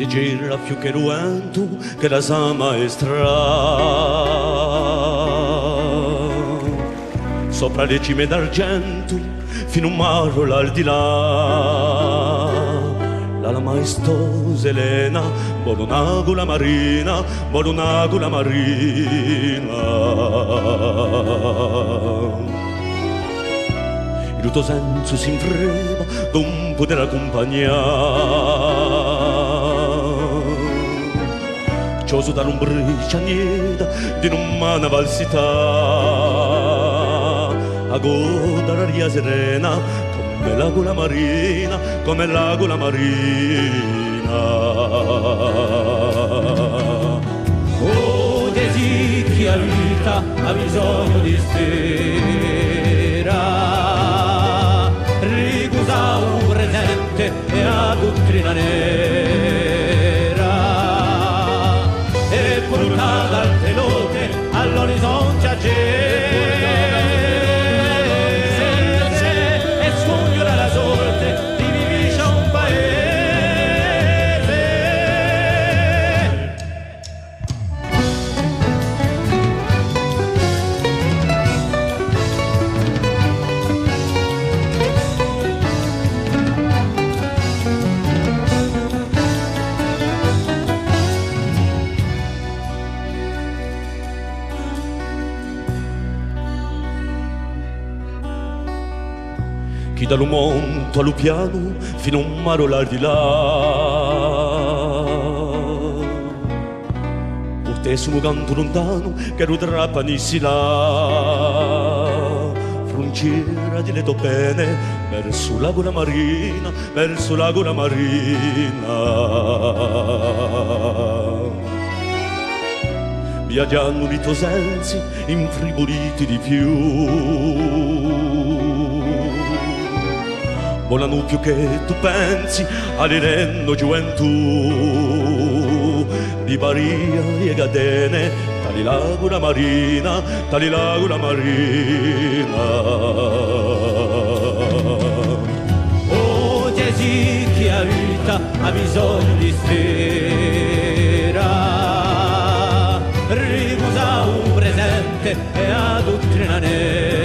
E gira più che ruento che la sa maestra sopra le cime d'argento fino a un mare l'aldilà la maestosa Elena Bolonagula marina Bolonagula marina il tuo senso si infrema d'un poter accompagnare Cioso da l'ombriccia nieda di un'umana valsità a goda l'aria serena come l'agola marina come l'agola marina oh desi chi ha vita ha bisogno di spera ricusa un presente e a dottrina nera portata al telote all'orizzonte accese e sfogliora la sorte divinisce un paese chi da monto allo piano fino a un mare l'aldilà portesse un canto lontano che rudrappanissi là frontiera di le topene verso l'agola marina verso l'agola marina viaggiano i tuoi sensi infriboliti di più volano più che tu pensi all'irendo gioventù di Maria e catene tali l'agola marina tali l'agola marina oh Gesù chi ha vita ha bisogno di spera ricusa un presente e a dottrina nera